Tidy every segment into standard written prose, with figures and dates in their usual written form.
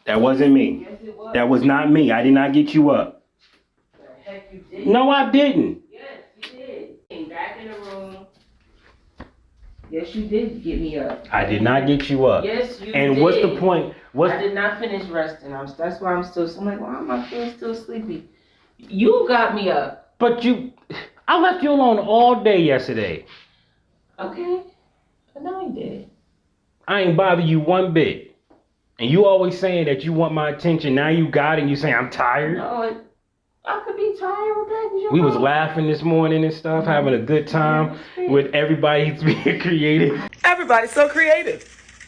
That wasn't me. Yes, it was. That was not me. I did not get you up. The heck you did? No, I didn't. Yes, you did. Came back in the room. Yes, you did get me up. I did not get you up. Yes, you did. And what's the point? I did not finish resting. That's why I'm like, why am I feeling still sleepy? You got me up. But I left you alone all day yesterday. Okay. I know you did. I ain't bother you one bit. And you always saying that you want my attention. Now you got it and you saying I'm tired. No, I could be tired with that. We was laughing this morning and stuff, having a good time with everybody being creative. Everybody's so creative.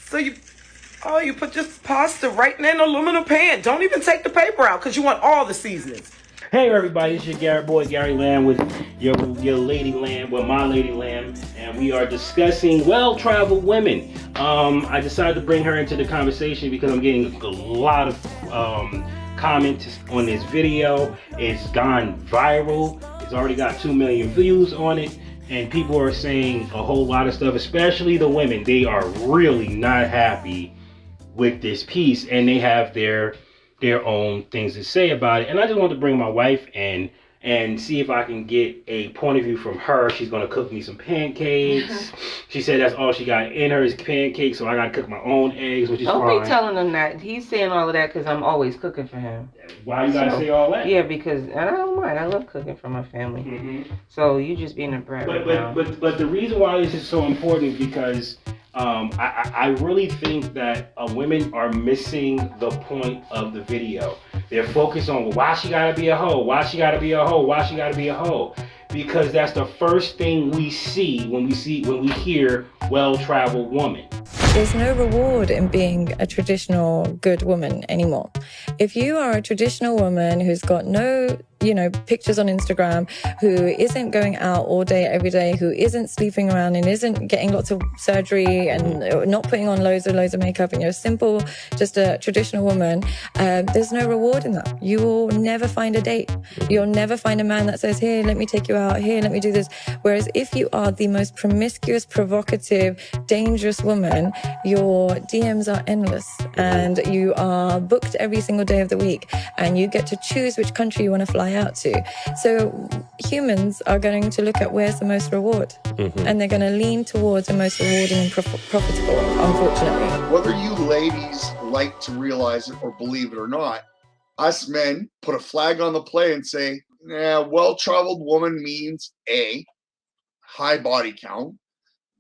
So you put just pasta right in an aluminum pan. Don't even take the paper out because you want all the seasonings. Hey everybody, it's your Garrett boy, Gary Lamb with your Lady Lamb, well my Lady Lamb, and we are discussing well-traveled women. I decided to bring her into the conversation because I'm getting a lot of comments on this video. It's gone viral. It's already got 2 million views on it, and people are saying a whole lot of stuff, especially the women. They are really not happy with this piece, and they have their own things to say about it. And I just want to bring my wife in and see if I can get a point of view from her. She's going to cook me some pancakes. She said that's all she got in her is pancakes, so I got to cook my own eggs, which is fine. Don't be telling him that. He's saying all of that because I'm always cooking for him. Why you got to say all that? Yeah, because, and I don't mind. I love cooking for my family. Mm-hmm. So you just being a brat right now. But the reason why this is so important is because I really think that women are missing the point of the video. They're focused on why she gotta be a hoe, why she gotta be a hoe, why she gotta be a hoe. Because that's the first thing we see when we hear well-traveled woman. There's no reward in being a traditional good woman anymore. If you are a traditional woman who's got no, pictures on Instagram, who isn't going out all day, every day, who isn't sleeping around and isn't getting lots of surgery and not putting on loads of makeup, and you're simple, just a traditional woman, there's no reward in that. You will never find a date. You'll never find a man that says, here, let me take you out, here, let me do this. Whereas if you are the most promiscuous, provocative, dangerous woman, your DMs are endless and you are booked every single day of the week and you get to choose which country you want to fly out to. So humans are going to look at where's the most reward, and they're going to lean towards the most rewarding and profitable, unfortunately. Whether you ladies like to realize it or believe it or not, us men put a flag on the play and say, well-traveled woman means A, high body count,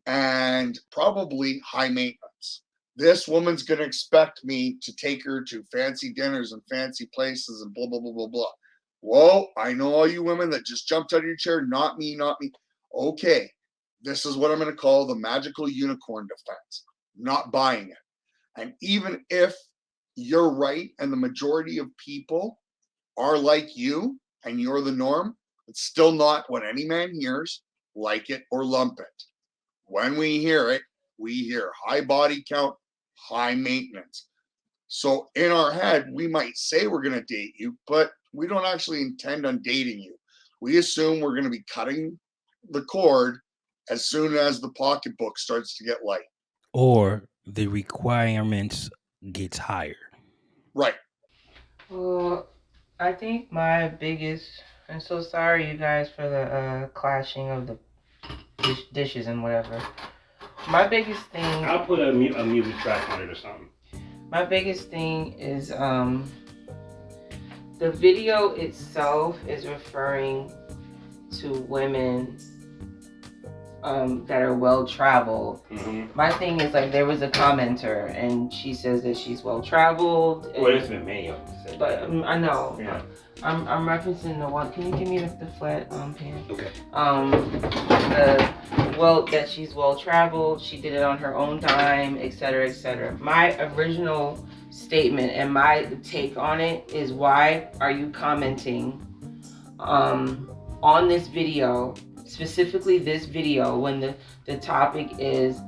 and probably high maintenance. This woman's going to expect me to take her to fancy dinners and fancy places and blah, blah, blah, blah, blah. Whoa, I know all you women that just jumped out of your chair. Not me, not me. Okay, this is what I'm going to call the magical unicorn defense. Not buying it. And even if you're right and the majority of people are like you and you're the norm, it's still not what any man hears, like it or lump it. When we hear it, we hear high body count, high maintenance. So in our head, we might say we're going to date you, but we don't actually intend on dating you. We assume we're going to be cutting the cord as soon as the pocketbook starts to get light. Or the requirements gets higher. Right. Well, I think my biggest, and so sorry you guys for the clashing of the dishes and whatever. My biggest thing... I'll put a music track on it or something. My biggest thing is the video itself is referring to women that are well-traveled. My thing is, like, there was a commenter and she says that she's well-traveled. Well, it's been many of them. But I know. Yeah. I'm referencing the one. Can you give me the flat pan? Okay. That she's well-traveled. She did it on her own time, etc., etc. My original statement and my take on it is, why are you commenting on this video, specifically this video, when the topic is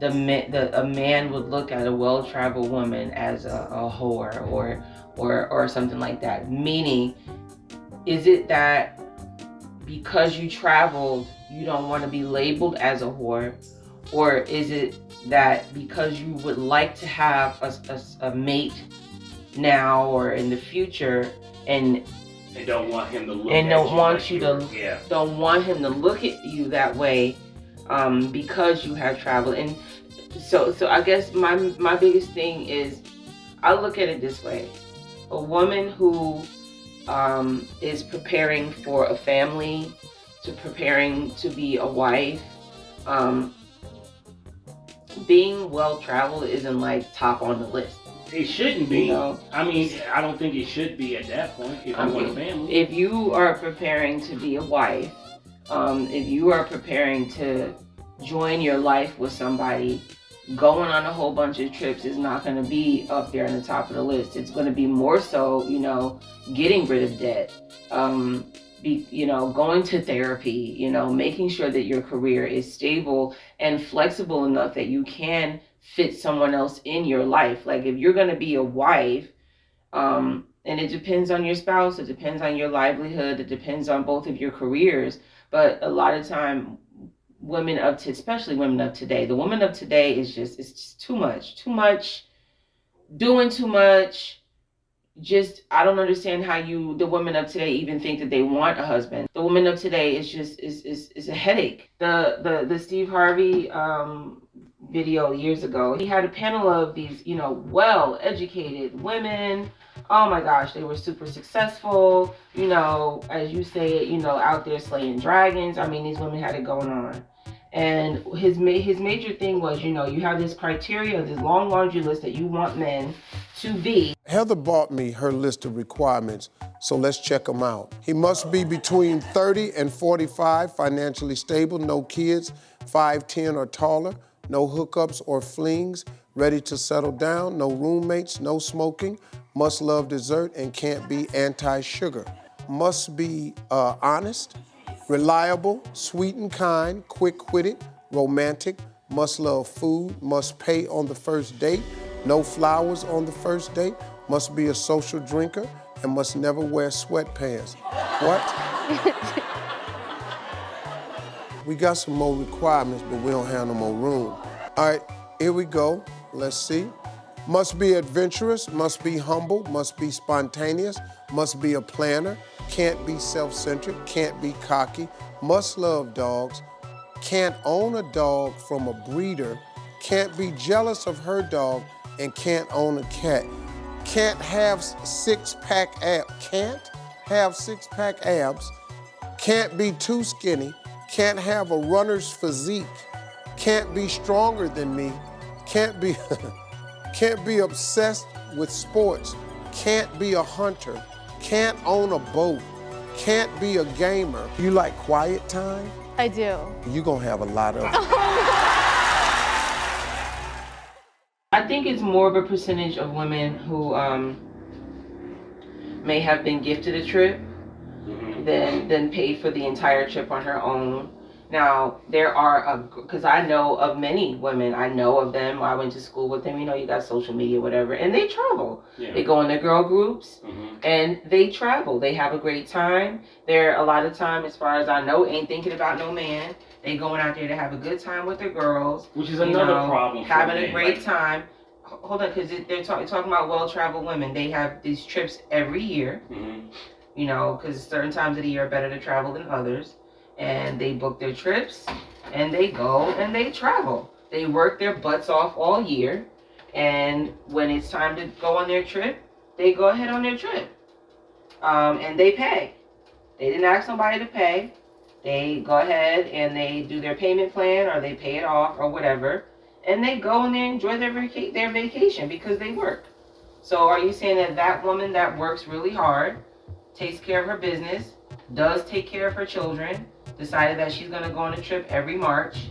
a man would look at a well-traveled woman as a whore or something like that? Meaning, is it that because you traveled, you don't want to be labeled as a whore? Or is it that because you would like to have a mate now or in the future, and don't want him to look and at don't you want like you you're- to yeah. don't want him to look at you that way, because you have traveled. And so I guess my biggest thing is, I look at it this way: a woman who is preparing for a family, to preparing to be a wife, being well traveled isn't like top on the list. It shouldn't be. You know? I mean, I don't think it should be at that point if you want a family. If you are preparing to be a wife, if you are preparing to join your life with somebody, going on a whole bunch of trips is not going to be up there on the top of the list. It's going to be more so, getting rid of debt, going to therapy, making sure that your career is stable and flexible enough that you can fit someone else in your life. Like, if you're going to be a wife, and it depends on your spouse, it depends on your livelihood, it depends on both of your careers. But a lot of time, especially women of today, the woman of today it's just too much, doing too much. Just, I don't understand how the women of today even think that they want a husband. The woman of today is a headache. The Steve Harvey video years ago, he had a panel of these, well-educated women. Oh my gosh, they were super successful, as you say it, out there slaying dragons. I mean, these women had it going on. And his major thing was, you have this criteria, this long laundry list that you want men to be. Heather bought me her list of requirements, so let's check them out. He must be between 30 and 45, financially stable, no kids, 5'10" or taller, no hookups or flings, ready to settle down, no roommates, no smoking, must love dessert and can't be anti-sugar. Must be honest, reliable, sweet and kind, quick-witted, romantic, must love food, must pay on the first date, no flowers on the first date, must be a social drinker, and must never wear sweatpants. What? We got some more requirements, but we don't have no more room. All right, here we go. Let's see. Must be adventurous, must be humble, must be spontaneous, must be a planner, can't be self-centered, can't be cocky, must love dogs, can't own a dog from a breeder, can't be jealous of her dog, and can't own a cat. Can't have six-pack abs, can't be too skinny, can't have a runner's physique, can't be stronger than me, can't be obsessed with sports, can't be a hunter, can't own a boat, can't be a gamer. You like quiet time? I do. You're gonna have a lot of it. I think it's more of a percentage of women who may have been gifted a trip than paid for the entire trip on her own. Now, there are, because I know of many women, I know of them, I went to school with them, you got social media, whatever, and they travel. Yeah. They go in their girl groups, and they travel. They have a great time. They're, a lot of time, as far as I know, ain't thinking about no man. They going out there to have a good time with their girls. Which is another problem. Having a great time. Hold on, because they're talking about well-traveled women. They have these trips every year, because certain times of the year are better to travel than others. And they book their trips, and they go and they travel. They work their butts off all year, and when it's time to go on their trip, they go ahead on their trip. And they pay. They didn't ask somebody to pay. They go ahead and they do their payment plan, or they pay it off, or whatever, and they go and they enjoy their vacation because they work. So are you saying that that woman that works really hard, takes care of her business, does take care of her children, decided that she's going to go on a trip every March,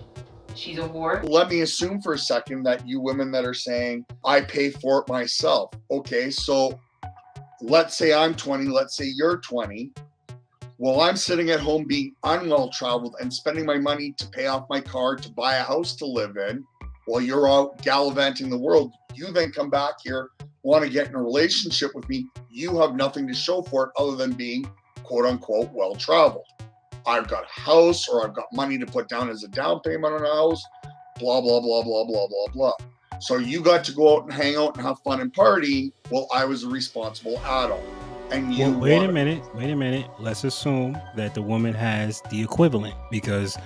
she's a whore? Let me assume for a second that you women that are saying, I pay for it myself. Okay, so let's say I'm 20, let's say you're 20. Well, I'm sitting at home being unwell traveled and spending my money to pay off my car to buy a house to live in while you're out gallivanting the world. You then come back here, want to get in a relationship with me. You have nothing to show for it other than being quote unquote well traveled. I've got a house, or I've got money to put down as a down payment on a house, blah, blah, blah, blah, blah, blah, blah. So you got to go out and hang out and have fun and party while I was a responsible adult. And you Well, wait a minute. Let's assume that the woman has the equivalent, because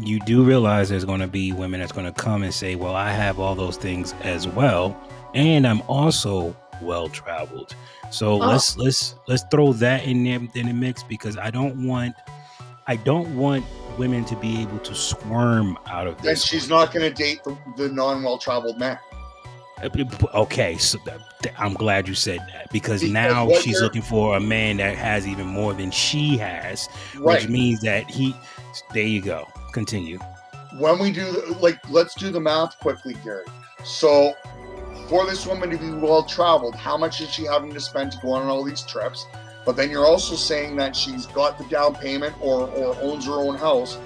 you do realize there's going to be women that's going to come and say, well, I have all those things as well, and I'm also well traveled. So let's throw that in there in the mix, because I don't want women to be able to squirm out of Then this. she's not going to date the non-well traveled man. Okay, so I'm glad you said that, because now she's looking for a man that has even more than she has, right. Which means that there you go. Continue. When we do, let's do the math quickly, Gary. So for this woman to be well traveled, how much is she having to spend to go on all these trips? But then you're also saying that she's got the down payment or owns her own house.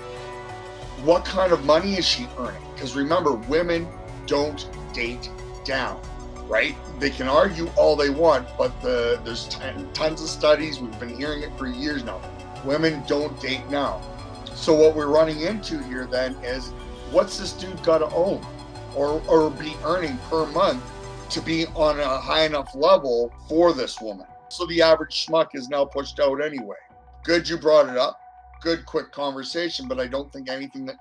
What kind of money is she earning? Because remember, women don't date down, right? They can argue all they want, but there's tons of studies, we've been hearing it for years now. Women don't date now. So what we're running into here then is, what's this dude got to own or be earning per month to be on a high enough level for this woman? So the average schmuck is now pushed out anyway. Good you brought it up. Good quick conversation, but I don't think anything that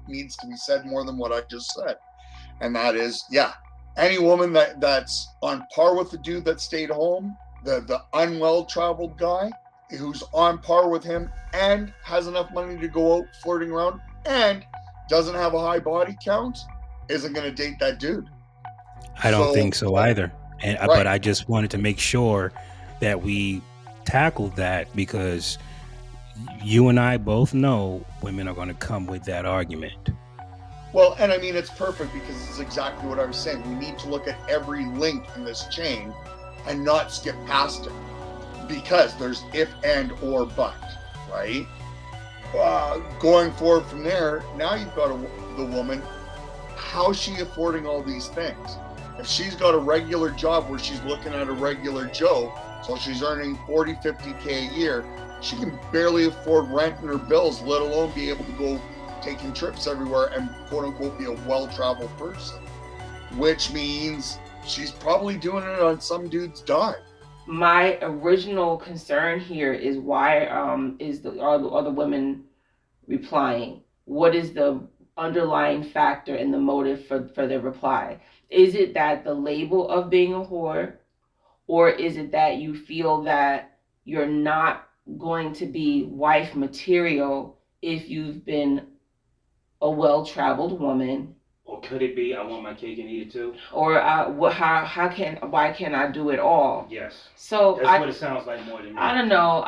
needs to be said more than what I just said. And that is, any woman that's on par with the dude that stayed home, the unwell traveled guy who's on par with him and has enough money to go out flirting around and doesn't have a high body count, isn't going to date that dude. I don't think so either. And right. But I just wanted to make sure that we tackled that, because you and I both know women are going to come with that argument. Well, and I mean, it's perfect, because it's exactly what I was saying. We need to look at every link in this chain and not skip past it, because there's if, and, or, but, right? Going forward from there, now you've got the woman, how's she affording all these things? If she's got a regular job where she's looking at a regular Joe, so she's earning 40, 50K a year, she can barely afford rent and her bills, let alone be able to go taking trips everywhere and quote unquote be a well-traveled person, which means she's probably doing it on some dude's dime. My original concern here is why are the women replying? What is the underlying factor and the motive for their reply? Is it that the label of being a whore, or is it that you feel that you're not going to be wife material if you've been a well-traveled woman? Or could it be, I want my cake and eat it too? Or why can't I do it all? Yes. So that's what it sounds like more than me. I don't know.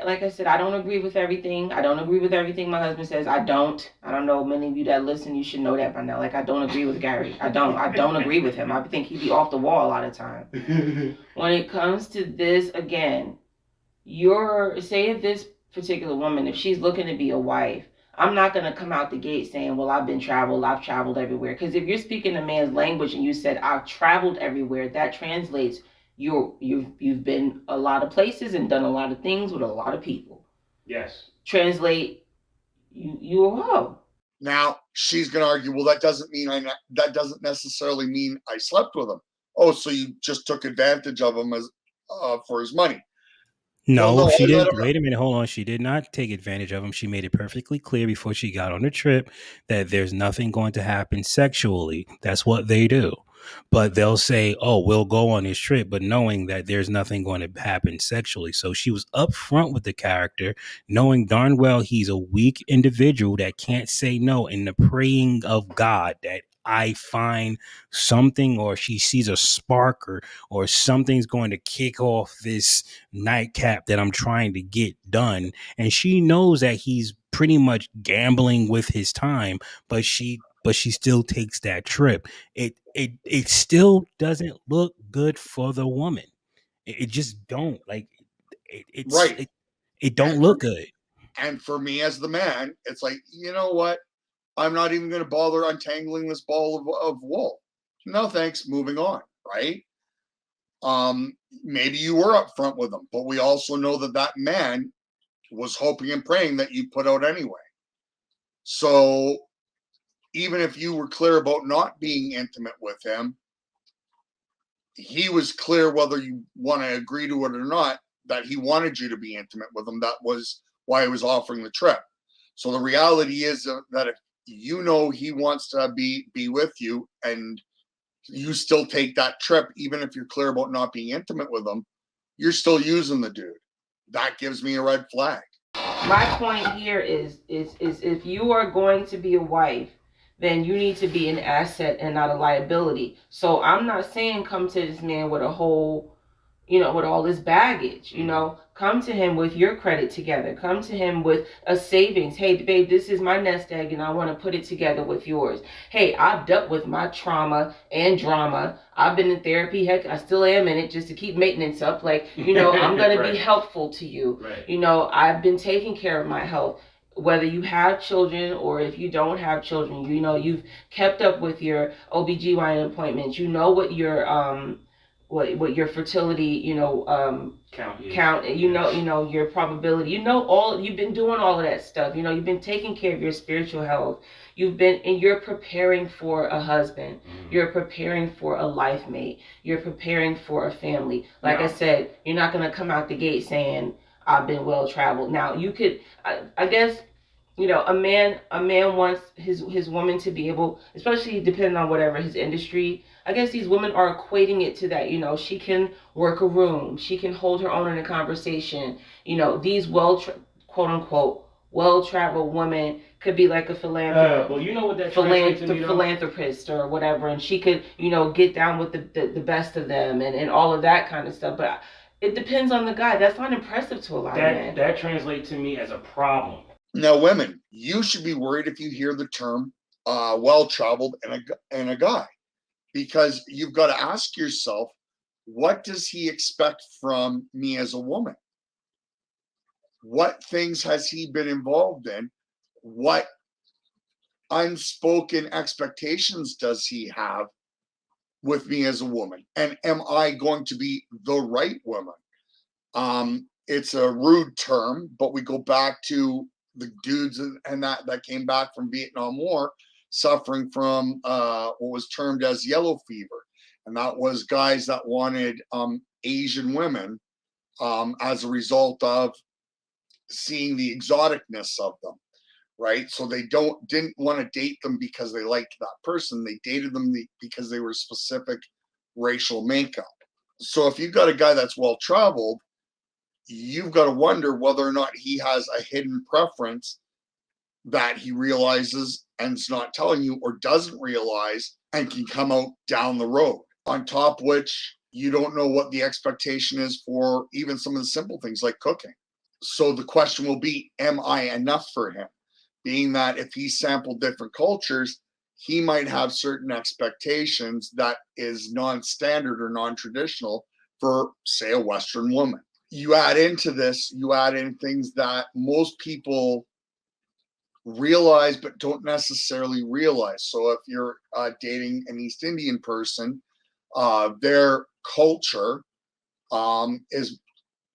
Like I said, I don't agree with everything. I don't agree with everything my husband says. I don't know, many of you that listen, you should know that by now. Like, I don't agree with Gary. I don't agree with him. I think he'd be off the wall a lot of time. When it comes to this, again, if this particular woman, if she's looking to be a wife, I'm not going to come out the gate saying, well, I've traveled everywhere. Because if you're speaking a man's language and you said, I've traveled everywhere, that translates you've been a lot of places and done a lot of things with a lot of people. Yes. Translate, you a hoe. Now she's going to argue, well, that doesn't necessarily mean I slept with him. Oh, so you just took advantage of him as for his money. No, she didn't. Wait a minute. Hold on. She did not take advantage of him. She made it perfectly clear before she got on the trip that there's nothing going to happen sexually. That's what they do. But they'll say, oh, we'll go on this trip, but knowing that there's nothing going to happen sexually. So she was upfront with the character, knowing darn well he's a weak individual that can't say no, in the praying of God that I find something, or she sees a spark, or something's going to kick off this nightcap that I'm trying to get done. And she knows that he's pretty much gambling with his time, but she still takes that trip. It still doesn't look good for the woman. It just don't, like, it's right. It don't look good. And for me as the man, it's like, you know what? I'm not even going to bother untangling this ball of wool. No, thanks. Moving on. Right. Maybe you were upfront with them, but we also know that man was hoping and praying that you put out anyway. So even if you were clear about not being intimate with him, he was clear, whether you want to agree to it or not, that he wanted you to be intimate with him. That was why he was offering the trip. So the reality is that if you know he wants to be with you and you still take that trip, even if you're clear about not being intimate with him, you're still using the dude. That gives me a red flag. My point here is if you are going to be a wife, then you need to be an asset and not a liability. So I'm not saying come to this man with a whole, with all this baggage, come to him with your credit together. Come to him with a savings. Hey, babe, this is my nest egg and I want to put it together with yours. Hey, I've dealt with my trauma and drama. I've been in therapy. Heck, I still am in it just to keep maintenance up. Like, I'm going to be helpful to you. Right. I've been taking care of my health. Whether you have children or if you don't have children, you've kept up with your OBGYN appointments. You know what your what your fertility count, your probability, you've been doing all of that stuff. You've been taking care of your spiritual health. You're preparing for a husband. You're preparing for a life mate. You're preparing for a family. Like I said, you're not going to come out the gate saying I've been well traveled. Now you could, I guess, a man wants his woman to be able, especially depending on whatever his industry. I guess these women are equating it to that. She can work a room, she can hold her own in a conversation. These quote unquote well-traveled women could be like a philanthropist. Well, you know what that translates to me, though? Philanthropist or whatever, and she could get down with the best of them and all of that kind of stuff. But it depends on the guy. That's not impressive to a lot of men. That translates to me as a problem. Now, women, you should be worried if you hear the term well-traveled and a guy, because you've got to ask yourself, what does he expect from me as a woman? What things has he been involved in? What unspoken expectations does he have with me as a woman? And am I going to be the right woman? It's a rude term, but we go back to the dudes and that came back from Vietnam War suffering from what was termed as yellow fever. And that was guys that wanted Asian women as a result of seeing the exoticness of them, right? So they didn't want to date them because they liked that person. They dated them because they were specific racial makeup. So if you've got a guy that's well-traveled, you've got to wonder whether or not he has a hidden preference that he realizes and is not telling you, or doesn't realize and can come out down the road. On top of which, you don't know what the expectation is for even some of the simple things like cooking. So the question will be, am I enough for him? Being that if he sampled different cultures, he might have certain expectations that is non-standard or non-traditional for, say, a Western woman. You add in things that most people realize but don't necessarily realize. So if you're dating an East Indian person, their culture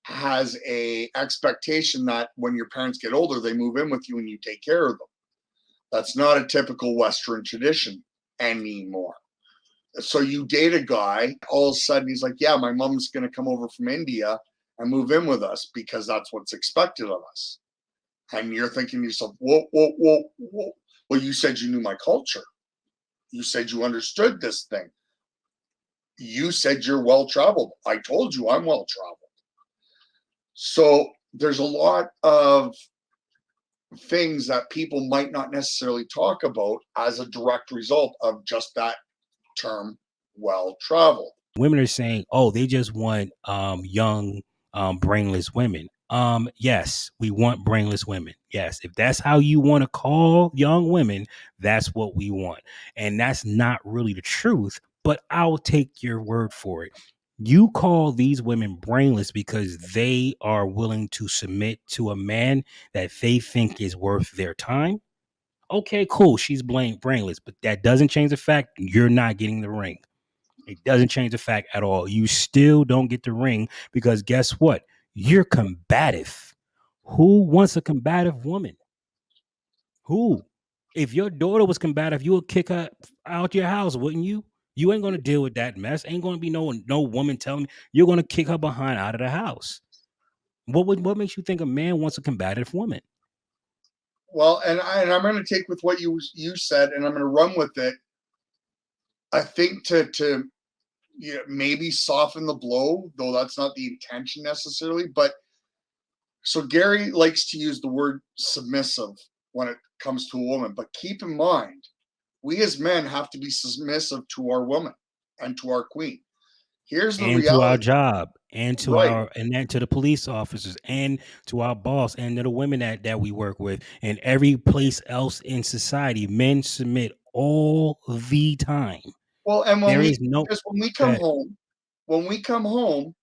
has a expectation that when your parents get older, they move in with you and you take care of them. That's not a typical Western tradition anymore. So you date a guy, all of a sudden he's like, yeah, my mom's going to come over from India and move in with us because that's what's expected of us. And you're thinking to yourself, whoa. Well, you said you knew my culture. You said you understood this thing. You said you're well-traveled. I told you I'm well-traveled. So there's a lot of things that people might not necessarily talk about as a direct result of just that term, well-traveled. Women are saying, oh, they just want young, brainless women. Yes, we want brainless women. Yes, if that's how you want to call young women, that's what we want. And that's not really the truth, but I'll take your word for it. You call these women brainless because they are willing to submit to a man that they think is worth their time. Okay, cool. She's brainless, but that doesn't change the fact you're not getting the ring. It doesn't change the fact at all. You still don't get the ring because guess what? You're combative. Who wants a combative woman? Who? If your daughter was combative, you would kick her out your house, wouldn't you? You ain't gonna deal with that mess. Ain't gonna be no woman telling me you're gonna kick her behind out of the house. What makes you think a man wants a combative woman? Well, and I'm going to take with what you said, and I'm going to run with it. I think to maybe soften the blow, though that's not the intention necessarily. But so Gary likes to use the word submissive when it comes to a woman, but keep in mind, we as men have to be submissive to our woman and to our queen. Here's the And to our reality. job, and to Right. then to the police officers, and to our boss, and to the women that we work with, and every place else in society. Men submit all the time. Well, and There is no because when that we come home,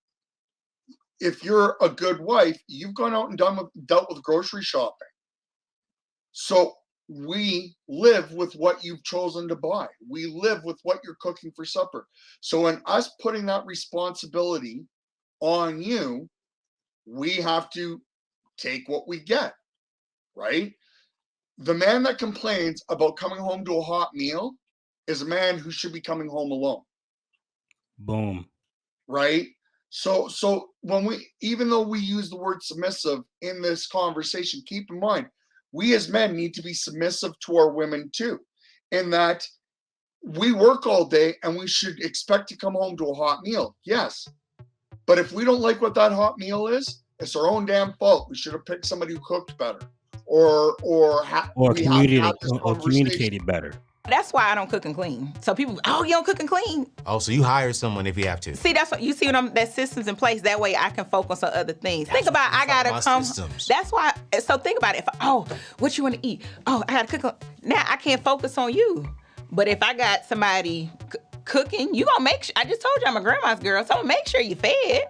if you're a good wife, you've gone out and dealt with grocery shopping. So we live with what you've chosen to buy. We live with what you're cooking for supper. So in us putting that responsibility on you, we have to take what we get, right? The man that complains about coming home to a hot meal is a man who should be coming home alone. boom. Right? So when even though we use the word submissive in this conversation, keep in mind, we as men need to be submissive to our women too, in that we work all day and we should expect to come home to a hot meal. Yes. But if we don't like what that hot meal is, it's our own damn fault. We should have picked somebody who cooked better, or we have to have this conversation. Communicated better. That's why I don't cook and clean. So people, oh, you don't cook and clean. Oh, so you hire someone if you have to. See, that's what you see when that system's in place. That way I can focus on other things. Think about, I gotta come. Systems. That's why. So think about it. What you want to eat? Oh, I gotta cook. Now I can't focus on you. But if I got somebody cooking, you gonna make sure. I just told you I'm a grandma's girl, so I'm gonna make sure you fed.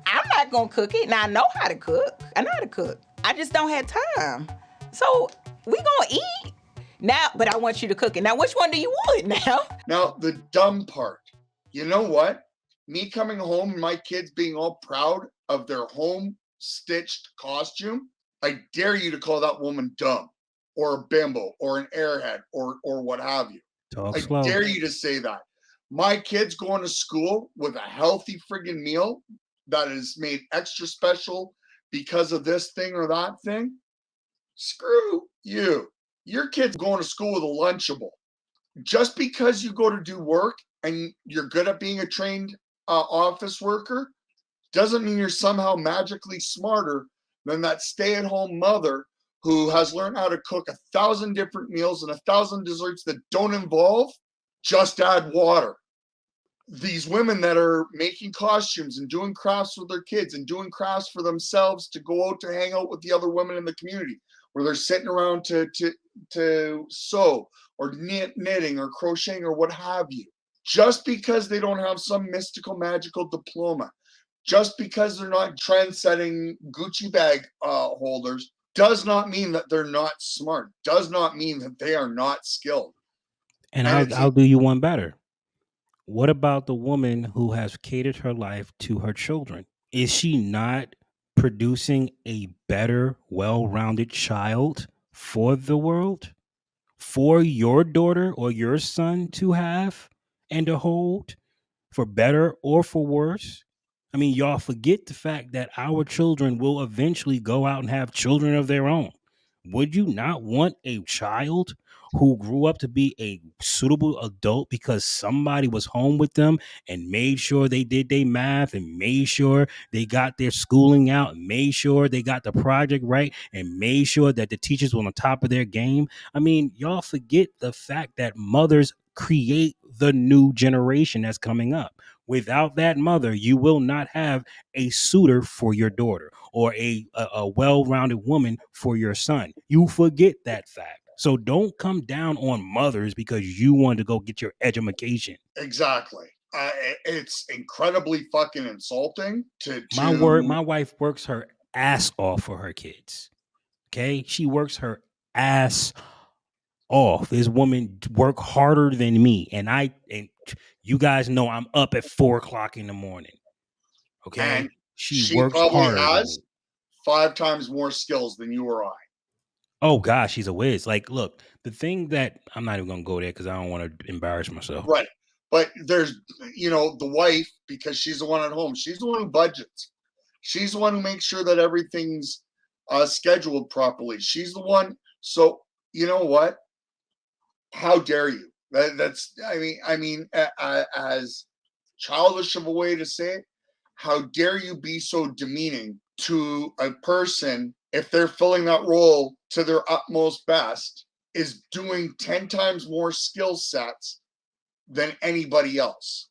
I'm not gonna cook it. Now I know how to cook. I know how to cook. I just don't have time. So we gonna eat. Now, but I want you to cook it. Now, which one do you want now? Now, the dumb part, you know what? Me coming home and my kids being all proud of their home stitched costume, I dare you to call that woman dumb or a bimbo or an airhead or what have you. Talk I slow. dare you to say that. My kids going to school with a healthy friggin' meal that is made extra special because of this thing or that thing. Screw you. Your kid's going to school with a Lunchable. Just because you go to do work and you're good at being a trained office worker doesn't mean you're somehow magically smarter than that stay-at-home mother who has learned how to cook 1,000 different meals and 1,000 desserts that don't involve just add water. These women that are making costumes and doing crafts with their kids and doing crafts for themselves to go out to hang out with the other women in the community, where they're sitting around to sew or knitting or crocheting or what have you. Just because they don't have some mystical magical diploma, just because they're not trend-setting Gucci bag holders, does not mean that they're not smart, does not mean that they are not skilled. And I'll do you one better. What about the woman who has catered her life to her children? Is she not producing a better, well-rounded child for the world? For your daughter or your son to have and to hold, for better or for worse? I mean, y'all forget the fact that our children will eventually go out and have children of their own. Would you not want a child who grew up to be a suitable adult because somebody was home with them and made sure they did their math and made sure they got their schooling out and made sure they got the project right and made sure that the teachers were on top of their game? I mean, y'all forget the fact that mothers create the new generation that's coming up. Without that mother, you will not have a suitor for your daughter or a well-rounded woman for your son. You forget that fact. So don't come down on mothers because you wanted to go get your education. Exactly. It's incredibly fucking insulting to My wife works her ass off for her kids. Okay? She works her ass off. This woman work harder than me. And you guys know I'm up at 4:00 in the morning. Okay. And She she works probably harder. has 5 times more skills than you or I. Oh gosh, she's a whiz. Like, look, the thing that I'm not even gonna go there because I don't want to embarrass myself. Right. But there's, the wife, because she's the one at home. She's the one who budgets. She's the one who makes sure that everything's scheduled properly. She's the one. So you know what? How dare you? That's. As childish of a way to say it, how dare you be so demeaning to a person if they're filling that role to their utmost best, is doing 10 times more skill sets than anybody else.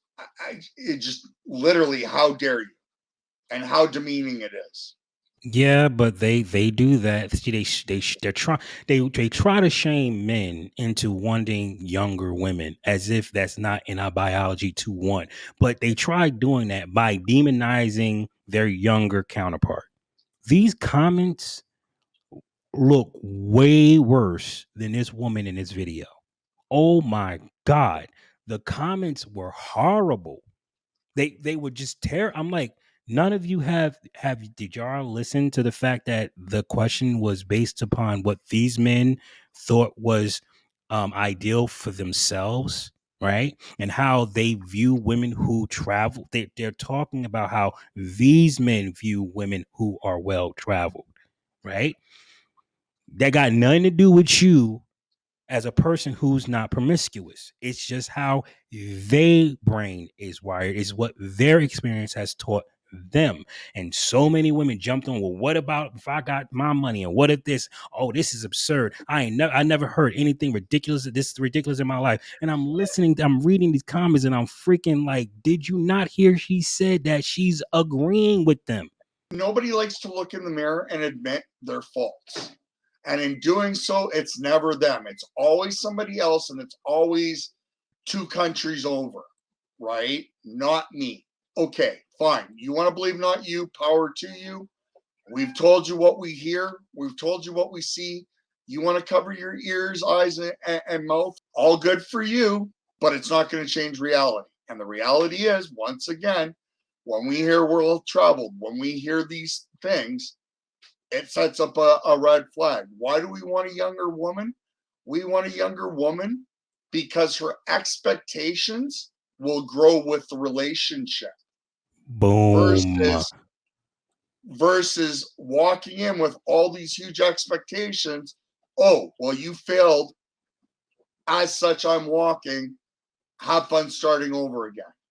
It just literally, how dare you, and how demeaning it is. Yeah, but they do that. See, they try to shame men into wanting younger women as if that's not in our biology to want. But they try doing that by demonizing their younger counterpart. These comments look way worse than this woman in this video. Oh my god, the comments were horrible. They would just tear. I'm like, none of you have did y'all listen to the fact that the question was based upon what these men thought was ideal for themselves, right? And how they view women who travel. They're talking about how these men view women who are well traveled, right? That got nothing to do with you as a person who's not promiscuous. It's just how they brain is wired, is what their experience has taught them. And so many women jumped on, well, what about if I got my money? And what if this? Oh, this is absurd. I never heard anything ridiculous. This is ridiculous in my life. And I'm listening, I'm reading these comments and I'm freaking like, did you not hear she said that she's agreeing with them? Nobody likes to look in the mirror and admit their faults. And in doing so, it's never them. It's always somebody else, and it's always two countries over, right? Not me. Okay, fine. You want to believe not you, power to you. We've told you what we hear. We've told you what we see. You want to cover your ears, eyes, and mouth. All good for you, but it's not going to change reality. And the reality is, once again, when we hear world traveled, when we hear these things, it sets up a red flag. Why do we want a younger woman? We want a younger woman because her expectations will grow with the relationship Boom. versus walking in with all these huge expectations. Oh, well, you failed. As such, I'm walking. Have fun starting over again.